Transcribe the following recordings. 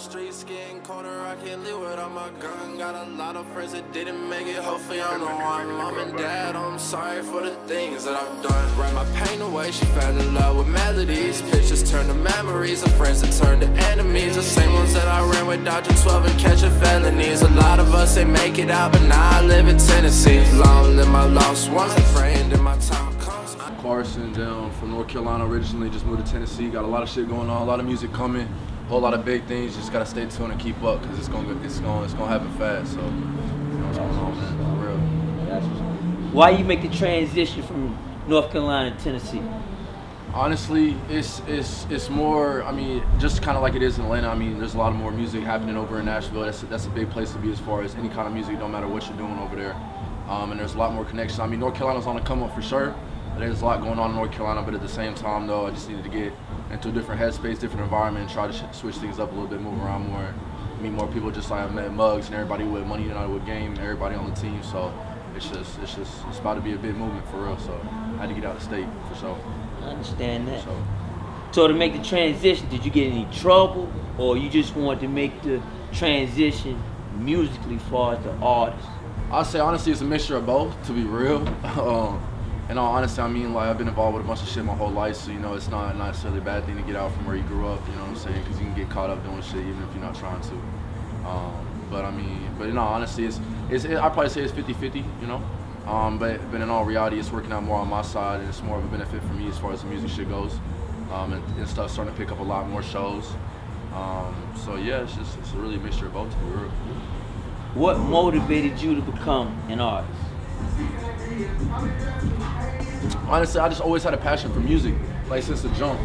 streets getting colder, I can't live without my gun. Got a lot of friends that didn't make it, hopefully I'm the one. Mom and dad, I'm sorry for the things that I've done. Write my pain away, she fell in love with melodies. Pictures turn to memories of friends that turned to enemies. The same ones that I ran with Dr. 12 and catching felonies. A lot of us ain't make it out, but now I live in Tennessee. Long live my lost ones, I'm praying that my time comes. Carson, down from North Carolina originally, just moved to Tennessee. Got a lot of shit going on, a lot of music coming, a whole lot of big things. Just gotta stay tuned and keep up, cause it's gonna happen fast. So, you know what's going on, man, for real. Why you make the transition from North Carolina to Tennessee? Honestly, it's more. I mean, just kind of like it is in Atlanta. I mean, there's a lot of more music happening over in Nashville. That's a big place to be as far as any kind of music, no matter what you're doing over there. And there's a lot more connection. I mean, North Carolina's on the come up for sure. There's a lot going on in North Carolina, but at the same time, though, I just needed to get into a different headspace, different environment, and try to switch things up a little bit, move around more, meet more people. Just like I've met Muggs and everybody with Money United with Game, everybody on the team. So it's about to be a big movement for real. So I had to get out of state for sure. I understand that. So to make the transition, did you get any trouble, or you just wanted to make the transition musically far as the artist? I'd say honestly it's a mixture of both, to be real. In all honesty, I mean, like, I've been involved with a bunch of shit my whole life, so, you know, it's not necessarily a bad thing to get out from where you grew up, you know what I'm saying? Because you can get caught up doing shit even if you're not trying to. But in all honesty, I'd probably say it's 50-50, you know? But in all reality, it's working out more on my side, and it's more of a benefit for me as far as the music shit goes. And stuff's starting to pick up a lot more shows. So yeah, it's really a mixture of both, to be real. What motivated you to become an artist? Honestly, I just always had a passion for music, like since the jump.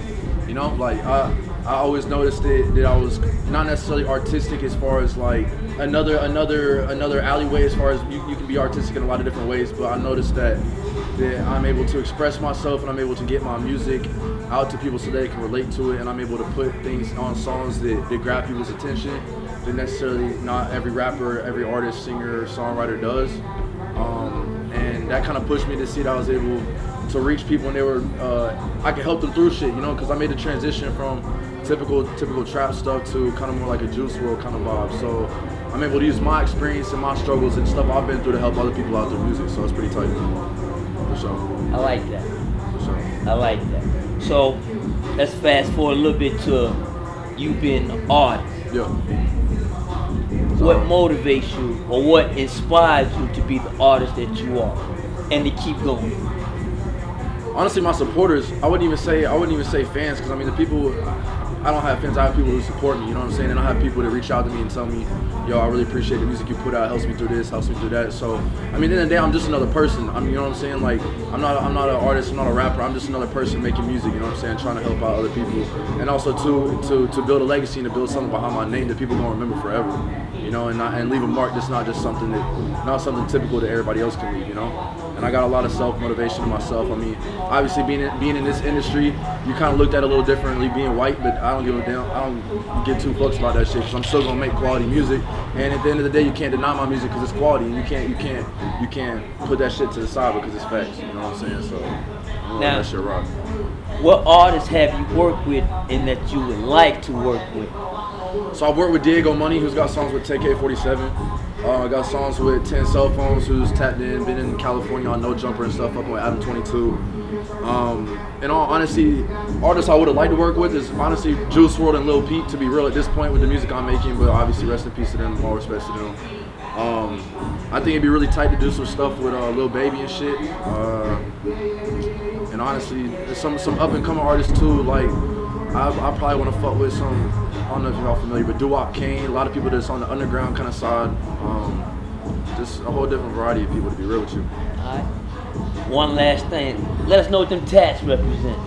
You know, like I always noticed that I was not necessarily artistic as far as like another alleyway as far as you can be artistic in a lot of different ways, but I noticed that I'm able to express myself and I'm able to get my music out to people so they can relate to it, and I'm able to put things on songs that grab people's attention that necessarily not every rapper, every artist, singer, songwriter does. And that kind of pushed me to see that I was able to reach people, and I could help them through shit, you know, because I made the transition from typical trap stuff to kind of more like a Juice WRLD kind of vibe. So I'm able to use my experience and my struggles and stuff I've been through to help other people out through music. So it's pretty tight, for sure. I like that. For sure. I like that. So let's fast forward a little bit to you being an artist. Yeah. What motivates you, or what inspires you to be the artist that you are, and to keep going? Honestly, my supporters. I wouldn't even say fans, because I mean the people. I don't have fans. I have people who support me. You know what I'm saying? And I have people that reach out to me and tell me, "Yo, I really appreciate the music you put out. Helps me through this, helps me through that." So, I mean, at the end of the day, I'm just another person. I mean, you know what I'm saying? Like, I'm not an artist. I'm not a rapper. I'm just another person making music. You know what I'm saying? Trying to help out other people, and also to build a legacy and to build something behind my name that people gonna remember forever. You know, and leave a mark that's not just something typical that everybody else can leave. You know. And I got a lot of self-motivation in myself. I mean, obviously being in this industry, you kind of looked at it a little differently being white, but I don't give a damn. I don't give two fucks about that shit, because I'm still gonna make quality music. And at the end of the day, you can't deny my music because it's quality, and you can't put that shit to the side because it's facts. You know what I'm saying? So I'm gonna let that shit rock. What artists have you worked with and that you would like to work with? So I've worked with Diego Money, who's got songs with TK47. I got songs with 10 Cell Phones, who's tapped in, been in California on No Jumper and stuff, up with Adam 22. In all honesty, artists I would have liked to work with is honestly Juice WRLD and Lil Peep, to be real at this point with the music I'm making, but obviously rest in peace to them, all respect to them. I think it'd be really tight to do some stuff with Lil Baby and shit. And honestly, there's some up and coming artists too, like I probably want to fuck with some, I don't know if y'all familiar, but Doo-Wop Kane, a lot of people that's on the underground kind of side. Just a whole different variety of people, to be real with you. All right. One last thing. Let us know what them tats represent.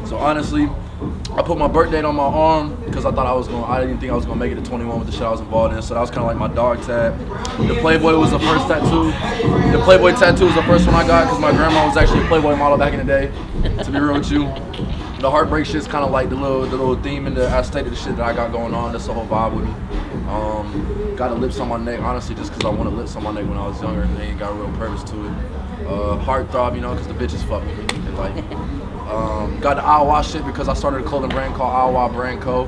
So honestly, I put my birth date on my arm because I didn't think I was gonna make it to 21 with the shit I was involved in. So that was kind of like my dog tag. The Playboy was the first tattoo. The Playboy tattoo was the first one I got because my grandma was actually a Playboy model back in the day. To be real with you, the heartbreak shit's kind of like the little theme and the aesthetic of the shit that I got going on. That's the whole vibe with me. Got the lips on my neck, honestly, just because I wanted lips on my neck when I was younger, and they ain't got a real purpose to it. Heartthrob, you know, because the bitches fuck me. And like, got the Iowa shit because I started a clothing brand called Iowa Brand Co.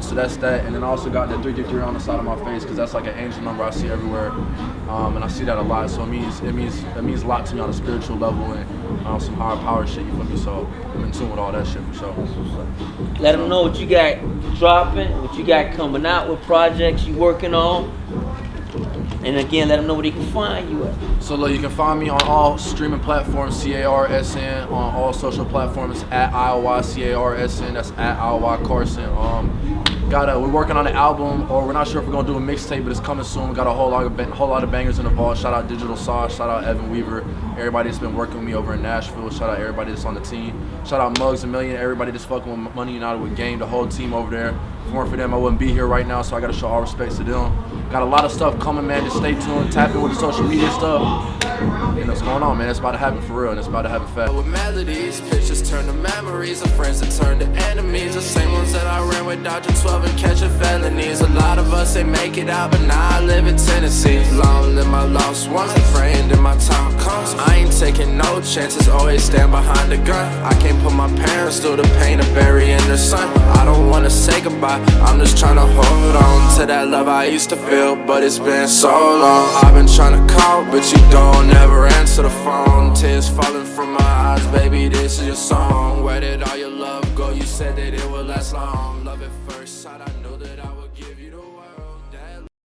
So that's that, and then I also got the 333 on the side of my face because that's like an angel number I see everywhere, and I see that a lot. So it means a lot to me on a spiritual level and some higher power shit. You feel me? So I'm in tune with all that shit for sure. Let them know what you got dropping, what you got coming out, with projects you working on. And again, let them know where they can find you at. So look, you can find me on all streaming platforms, CARSN, on all social platforms at IOYCARSN. That's at IOY Carson. We're working on an album, or we're not sure if we're gonna do a mixtape, but it's coming soon. We got a whole lot of bangers in the vault. Shout out Digital Sauce, shout out Evan Weaver, everybody that's been working with me over in Nashville. Shout out everybody that's on the team. Shout out Muggs a Million, everybody that's fucking with Money United with Game, the whole team over there. If it weren't for them, I wouldn't be here right now, so I gotta show all respect to them. Got a lot of stuff coming, man. Just stay tuned, tap in with the social media stuff. And what's going on, man? It's about to happen for real, and it's about to happen fast. With melodies, pictures turn to memories of friends that turn to enemies. The same ones that I ran with, dodging 12 and catching felonies. A lot of us ain't make it out, but now I live in Tennessee. Long live my lost ones, and praying that my time comes. I ain't taking no chances, always stand behind the gun. I can't put my parents through the pain of burying their son. I don't wanna say goodbye, I'm just trying to hold on to that love I used to feel, but it's been so long. I've been trying to call, but you don't ever answer the phone. Tears falling from my eyes, baby, this is your song. Where did all your love go? You said that it would last long. Love at first sight, I knew that I would give you the